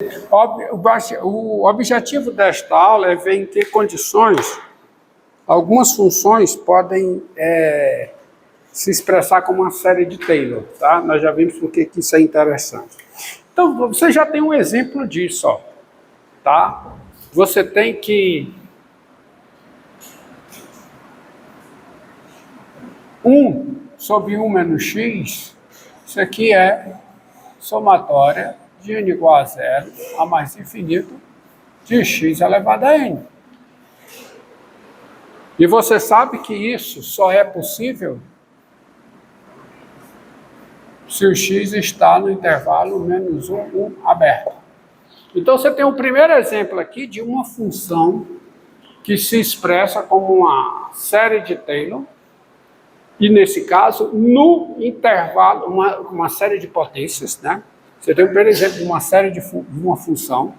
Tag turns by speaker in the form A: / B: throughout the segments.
A: O objetivo desta aula é ver em que condições algumas funções podem se expressar como uma série de Taylor, tá? Nós já vimos por que isso é interessante. Então, você já tem um exemplo disso, ó, tá? Você tem que 1 sobre 1 menos x, isso aqui é somatória de n igual a zero a mais infinito de x elevado a n. E você sabe que isso só é possível se o x está no intervalo menos 1, 1 aberto. Então você tem o primeiro exemplo aqui de uma função que se expressa como uma série de Taylor, e nesse caso, no intervalo, uma série de potências, né? Você tem o primeiro exemplo de uma série de uma função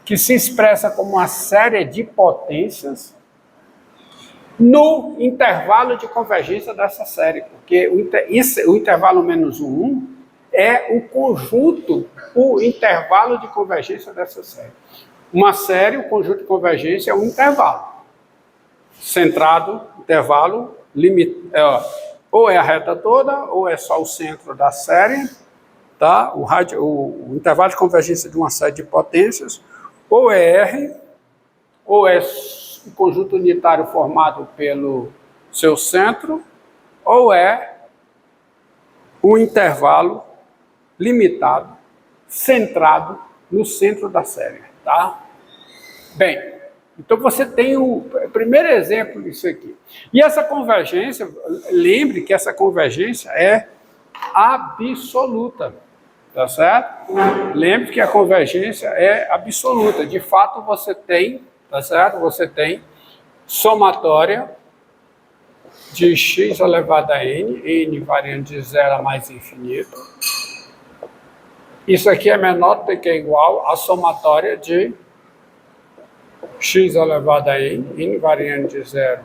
A: que se expressa como uma série de potências no intervalo de convergência dessa série, porque o intervalo menos 1, 1 é o conjunto, o intervalo de convergência dessa série. Uma série, o conjunto de convergência é um intervalo centrado, intervalo ou é a reta toda, ou é só o centro da série, tá? O intervalo de convergência de uma série de potências, ou é R, ou é o conjunto unitário formado pelo seu centro, ou é um intervalo limitado, centrado no centro da série, tá? Bem, então você tem o primeiro exemplo disso aqui. E essa convergência, lembre que essa convergência é absoluta, tá certo? Lembre que a convergência é absoluta. De fato, você tem, tá certo? Você tem somatória de x elevado a n, n variando de 0 a mais infinito. Isso aqui é menor do que igual à somatória de x elevado a n, n variando de 0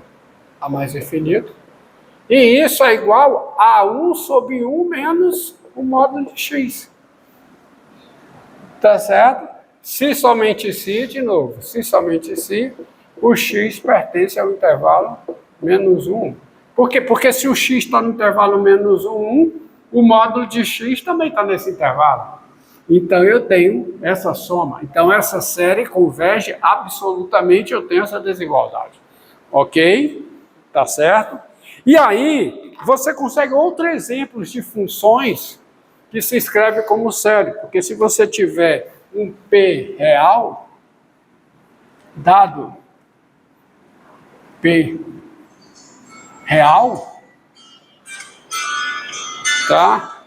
A: a mais infinito. E isso é igual a 1 sobre 1 menos o módulo de x. Tá certo? Se somente se, de novo, se somente se, o x pertence ao intervalo menos 1. Por quê? Porque se o x está no intervalo menos 1, 1, o módulo de x também está nesse intervalo. Então, eu tenho essa soma. Então, essa série converge absolutamente, eu tenho essa desigualdade. Ok? Tá certo? E aí, você consegue outros exemplos de funções que se escreve como série. Porque se você tiver um P real, dado P real, tá?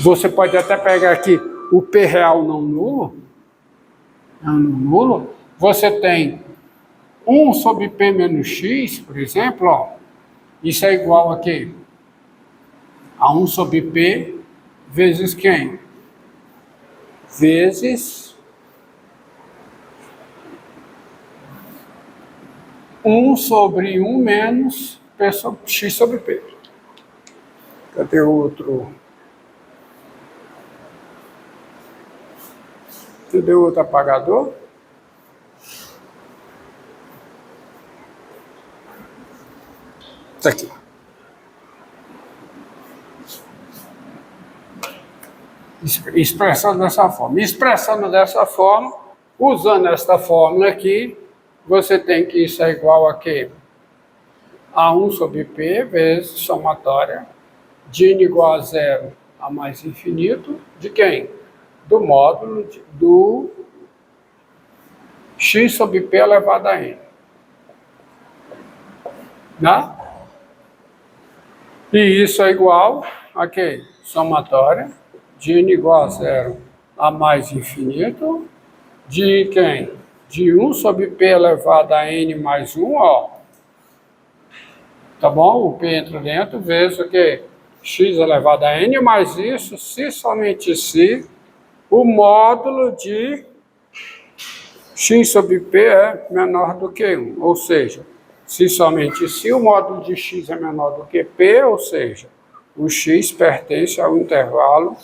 A: Você pode até pegar aqui o P real não nulo, você tem 1 sobre P menos X, por exemplo, ó, isso é igual a quê? A 1 sobre P vezes quem? Vezes 1 sobre 1 menos P sobre X sobre P. Cadê o outro? Cadê o outro apagador? Isso aqui. Expressando dessa forma. Expressando dessa forma, usando esta fórmula aqui, você tem que isso é igual a quê? A 1 sobre P vezes somatória de n igual a 0 a mais infinito de quem? Do módulo do x sobre P elevado a n. Né? E isso é igual a quê? Somatória de n igual a 0 a mais infinito de quem? De 1 sobre P elevado a n mais 1, ó. Tá bom? O P entra dentro, vezes o quê? X elevado a n mais isso, se somente se o módulo de x sobre P é menor do que 1. Ou seja, se somente se o módulo de x é menor do que P, ou seja, o x pertence ao intervalo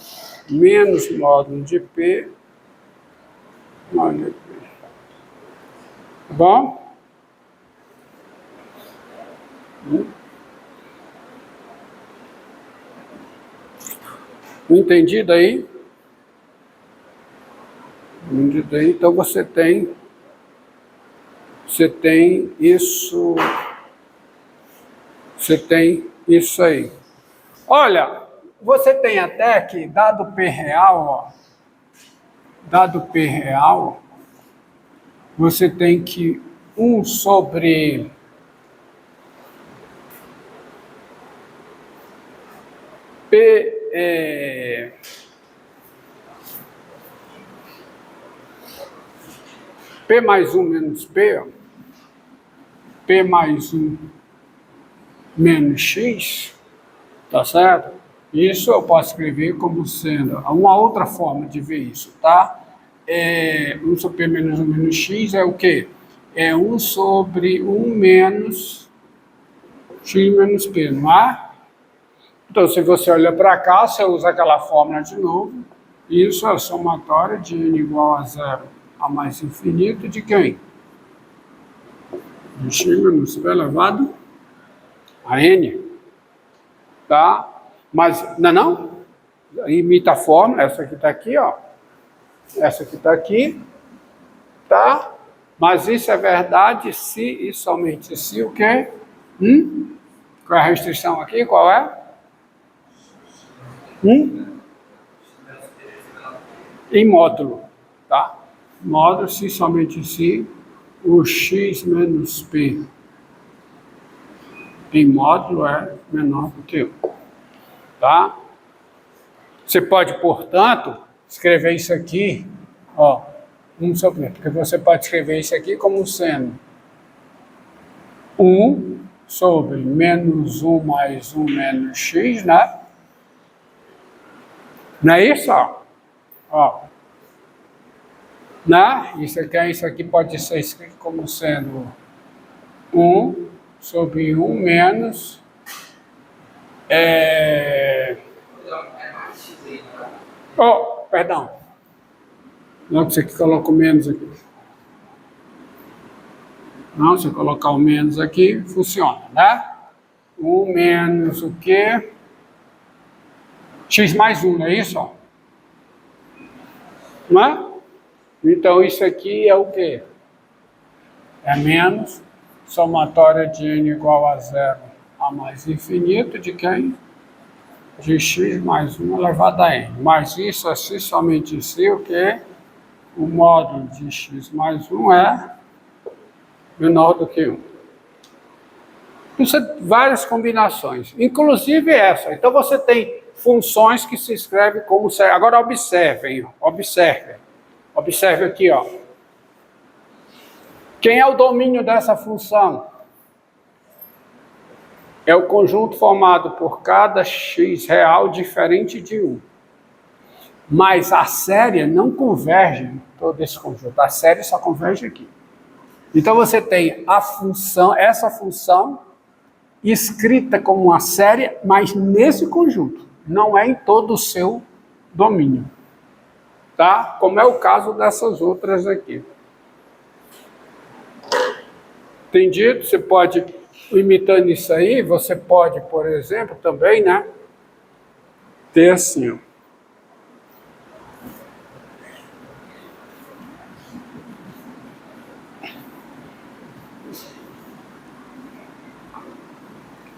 A: menos módulo de P mais de P. Tá bom? Entendido aí? Entendido aí? Então você tem isso, você tem isso aí. Olha, você tem até que, dado P real, ó, dado P real, você tem que 1 sobre P, P mais 1 menos P, ó, P mais 1 menos X, tá certo? Isso eu posso escrever como sendo uma outra forma de ver isso, tá? 1 sobre P menos 1 menos X é o quê? É 1 sobre 1 menos X menos P, não é? Então, se você olha para cá, você usa aquela fórmula de novo. Isso é a somatória de n igual a 0 a mais infinito de quem? De x menos p elevado a n. Tá? Mas, não? Imita a fórmula, essa aqui está aqui, ó. Essa aqui está aqui, tá? Mas isso é verdade se e somente se o quê? Qual é a restrição aqui? Qual é? Em módulo, tá? Módulo se somente se o x menos p em módulo é menor do que 1, tá? Você pode, portanto, escrever isso aqui, ó, 1 sobre, porque você pode escrever isso aqui como sendo 1 sobre menos 1 mais 1 menos x, né? Não é isso, ó? Né? Isso aqui pode ser escrito como sendo 1 sobre 1 menos perdão. Não, você que coloca o menos aqui. Não, se eu colocar o menos aqui, funciona, né? 1 menos o quê? X mais 1, não é isso? Ó? Não é? Então, isso aqui é o quê? É menos somatória de n igual a 0 a mais infinito de quem? De x mais 1 elevado a n. Mas isso é se somente se o quê? O módulo de x mais 1 é menor do que 1. Isso é várias combinações, inclusive essa. Então você tem funções que se escrevem como... Agora observem, observe aqui, ó. Quem é o domínio dessa função? É o conjunto formado por cada x real diferente de 1. Mas a série não converge em todo esse conjunto. A série só converge aqui. Então você tem a função, essa função escrita como uma série, mas nesse conjunto. Não é em todo o seu domínio. Tá? Como é o caso dessas outras aqui. Entendido? Você pode, imitando isso aí, você pode, por exemplo, também, né? Ter assim, ó.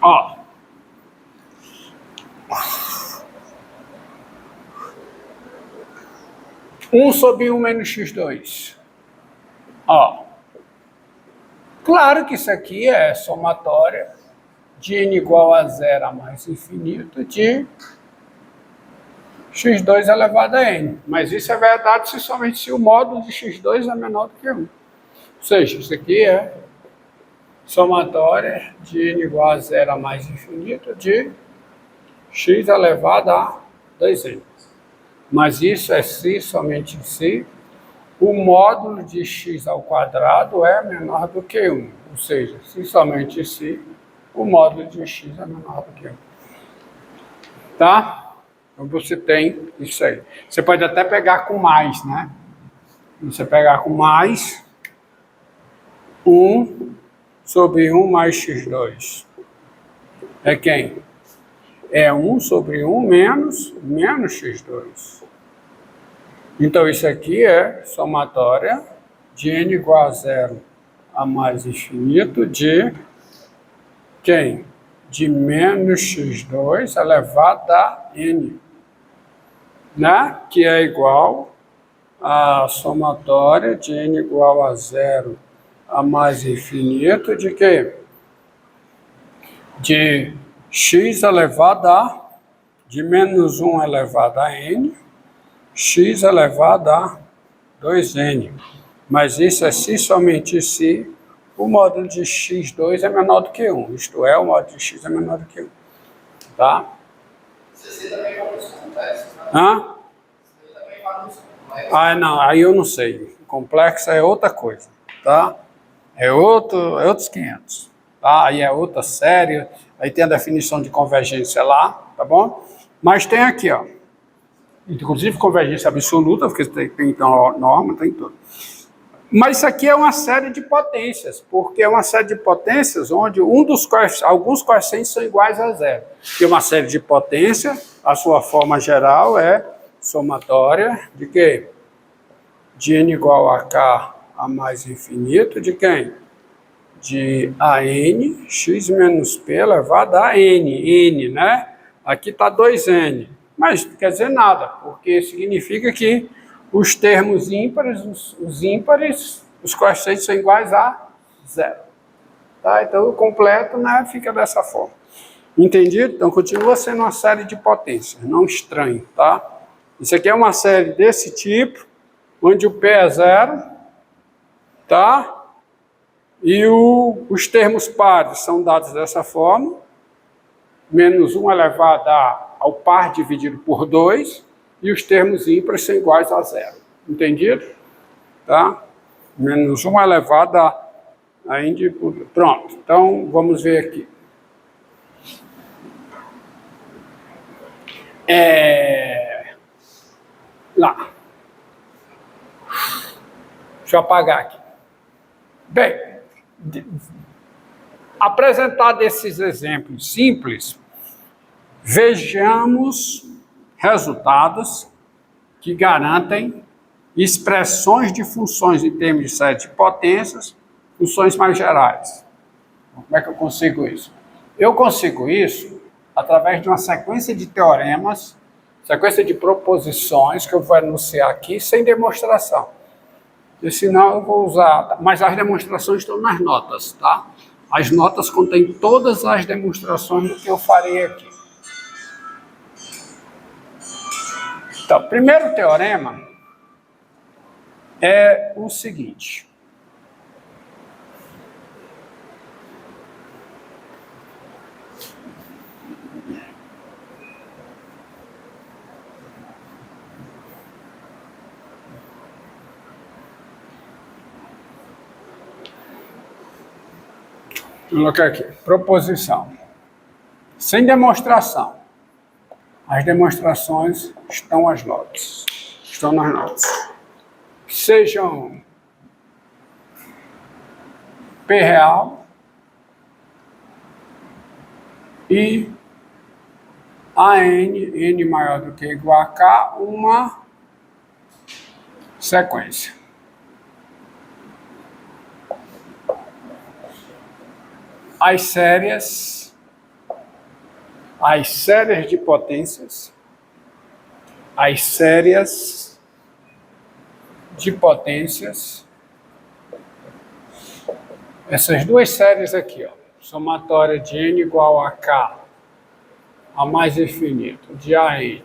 A: Ó. Um sobre 1 menos x2. Ó. Claro que isso aqui é somatória de n igual a 0 a mais infinito de x2 elevado a n. Mas isso é verdade se somente se o módulo de x2 é menor do que 1. Ou seja, isso aqui é somatória de n igual a 0 a mais infinito de x elevado a 2n. Mas isso é se somente se o módulo de x ao quadrado é menor do que 1. Ou seja, se somente se o módulo de x é menor do que 1. Tá? Então você tem isso aí. Você pode até pegar com mais, né? Você pegar com mais 1 sobre 1 mais x2. É quem? É 1 sobre 1 menos x2. Então isso aqui é somatória de n igual a 0 a mais infinito de quem? De menos x2 elevado a n, né? Que é igual a somatória de n igual a 0 a mais infinito de quê? De x elevado a, de menos 1 elevado a n, x elevado a 2n. Mas isso é se somente se o módulo de x2 é menor do que 1. Isto é, o módulo de x é menor do que 1. Tá?
B: Você também vai nos complexos, né?
A: Hã?
B: Você também vai nos complexos.
A: Ah, não, aí eu não sei. Complexo é outra coisa, tá? É outros 500. Tá? Aí é outra série, aí tem a definição de convergência lá, tá bom? Mas tem aqui, ó. Inclusive convergência absoluta, porque tem norma, tem tudo. Mas isso aqui é uma série de potências, porque é uma série de potências onde alguns coeficientes são iguais a 0. E uma série de potências, a sua forma geral é somatória de quê? De n igual a k a mais infinito de quem? De AN, x menos p elevado a n, né? Aqui está 2n, mas não quer dizer nada, porque significa que os termos ímpares, os ímpares, os coeficientes são iguais a 0. Tá? Então o completo, né, fica dessa forma. Entendido? Então continua sendo uma série de potências, não estranho, tá? Isso aqui é uma série desse tipo, onde o P é 0, tá? E os termos pares são dados dessa forma, menos 1 elevado ao par dividido por 2, e os termos ímpares são iguais a 0. Entendido? Tá? Menos 1 elevado a n por... Pronto, então vamos ver aqui. Lá. Deixa eu apagar aqui. Bem, apresentado esses exemplos simples, vejamos resultados que garantem expressões de funções em termos de série de potências, funções mais gerais. Como é que eu consigo isso? Eu consigo isso através de uma sequência de teoremas, sequência de proposições que eu vou enunciar aqui sem demonstração. E senão eu vou usar... Mas as demonstrações estão nas notas, tá? As notas contêm todas as demonstrações do que eu farei aqui. Então, o primeiro teorema é o seguinte. Vou colocar aqui, proposição. Sem demonstração. As demonstrações estão nas notas. Estão nas notas. Sejam P real e n maior do que ou igual a K, uma sequência. As séries de potências, essas duas séries aqui, ó, somatória de n igual a k a mais infinito de AN,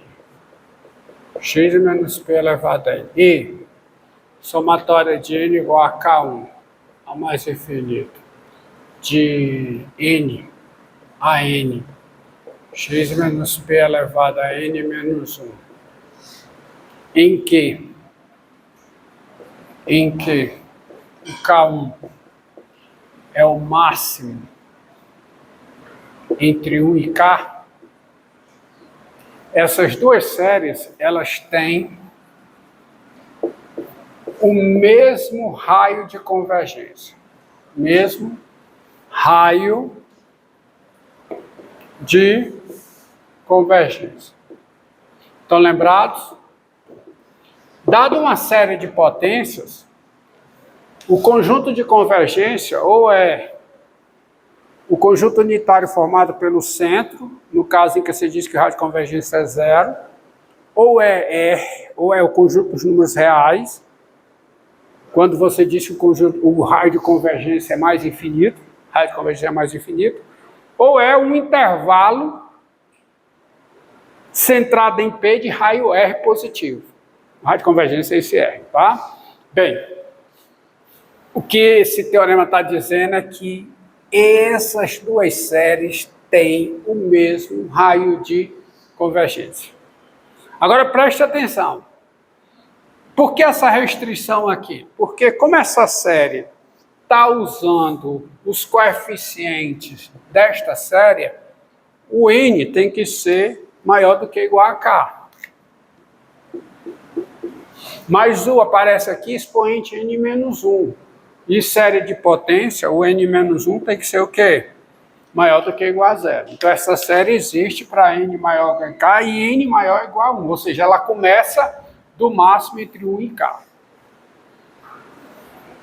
A: x menos p elevado a n, e somatória de n igual a k1 a mais infinito de n a n, x menos p elevado a n menos 1, em que o K1 é o máximo entre 1 e K, Essas duas séries, elas têm o mesmo raio de convergência. Mesmo raio de convergência. Estão lembrados? Dado uma série de potências, o conjunto de convergência ou é o conjunto unitário formado pelo centro, no caso em que você diz que o raio de convergência é zero, ou é o conjunto dos números reais, quando você diz que o raio de convergência é mais infinito, raio de convergência é mais infinito, ou é um intervalo centrado em P de raio R positivo. O raio de convergência é esse R, tá? Bem, o que esse teorema está dizendo é que essas duas séries têm o mesmo raio de convergência. Agora preste atenção. Por que essa restrição aqui? Porque como essa série está usando os coeficientes desta série, o N tem que ser maior do que ou igual a K. Mas U aparece aqui expoente N menos 1. E série de potência, o N menos 1 tem que ser o quê? Maior do que ou igual a zero. Então essa série existe para N maior que K e N maior ou igual a 1. Ou seja, ela começa do máximo entre 1 e K.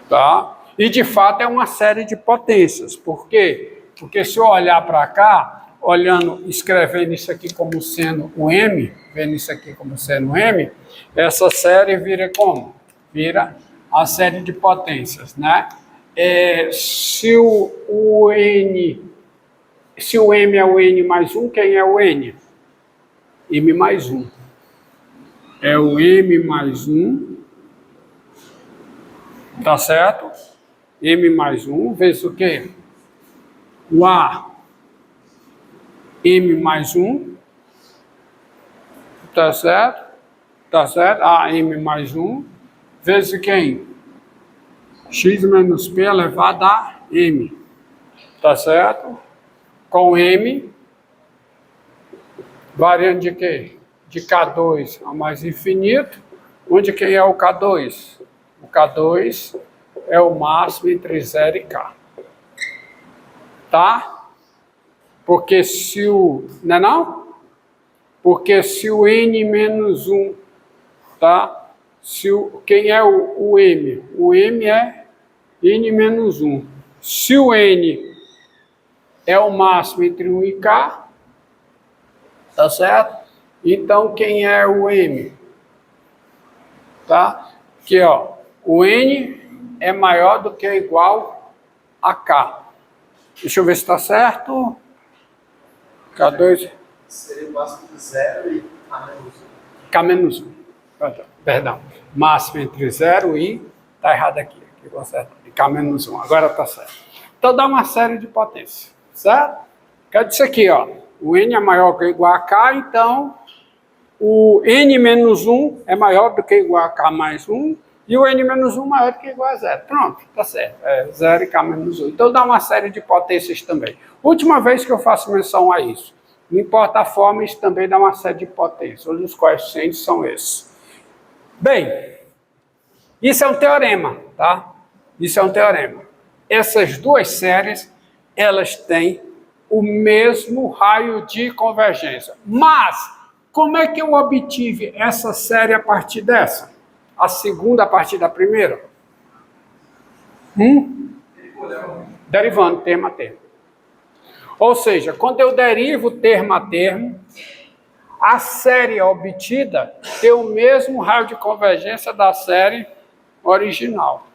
A: Tá? E de fato é uma série de potências. Por quê? Porque se eu olhar para cá, escrevendo isso aqui como sendo o M, vendo isso aqui como sendo o M, essa série vira como? Vira a série de potências, né? Se o M é o N mais 1, quem é o N? M mais 1. É o M mais 1, tá certo? M mais 1, vezes o quê? O A, M mais 1, tá certo? Tá certo? A, M mais 1, vezes quem? X menos P elevado a M, tá certo? Com M, variando de quê? De K2 a mais infinito, onde quem é o K2? O K2 é o máximo entre 0 e K. Tá? Porque se o... Não é não? Porque se o N menos 1, tá? Quem é o M? O M é N menos 1. Se o N é o máximo entre 1 e K, tá certo? Então, quem é o M? Tá? Aqui, ó. O N é maior do que ou igual a K. Deixa eu ver se está certo. K2...
B: Seria o máximo de 0 e K menos 1.
A: K menos 1. Perdão. Máximo entre 0 e... Está errado aqui. Aqui vou acertar. K menos 1. Agora está certo. Então, dá uma série de potências. Certo? Quer dizer aqui, ó. O N é maior que ou igual a K, então... O N menos 1 é maior do que ou igual a K mais 1. E o N menos 1 maior do que ou igual a 0. Pronto, tá certo. É 0 e K menos 1. Então dá uma série de potências também. Última vez que eu faço menção a isso. Não importa a forma, isso também dá uma série de potências. Os coeficientes são esses. Bem, isso é um teorema, tá? Isso é um teorema. Essas duas séries, elas têm o mesmo raio de convergência. Mas, como é que eu obtive essa série a partir dessa? A segunda a partir da primeira? Derivando termo a termo. Ou seja, quando eu derivo termo a termo, a série obtida tem o mesmo raio de convergência da série original.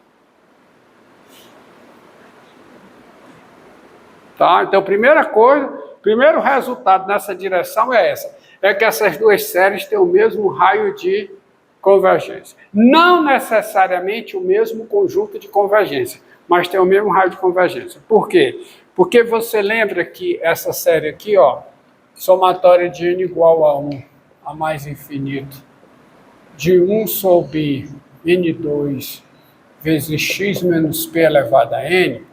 A: Tá? Então, primeira coisa, primeiro resultado nessa direção é essa. É que essas duas séries têm o mesmo raio de convergência. Não necessariamente o mesmo conjunto de convergência, mas tem o mesmo raio de convergência. Por quê? Porque você lembra que essa série aqui, ó, somatória de n igual a 1 a mais infinito, de 1 sobre n2 vezes x menos p elevado a n,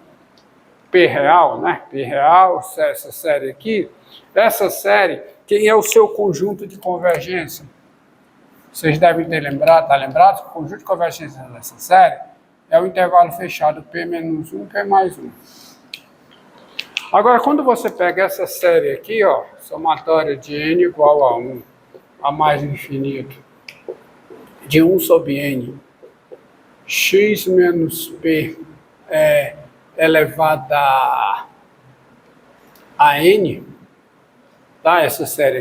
A: P real, né? P real, essa série aqui, essa série, o quem é o seu conjunto de convergência? Vocês devem ter lembrado, tá lembrado que o conjunto de convergência dessa série é o intervalo fechado P menos 1, P mais 1. Agora, quando você pega essa série aqui, ó, somatória de n igual a 1 a mais infinito, de 1 sobre n, x menos p elevado a n, tá? Essa série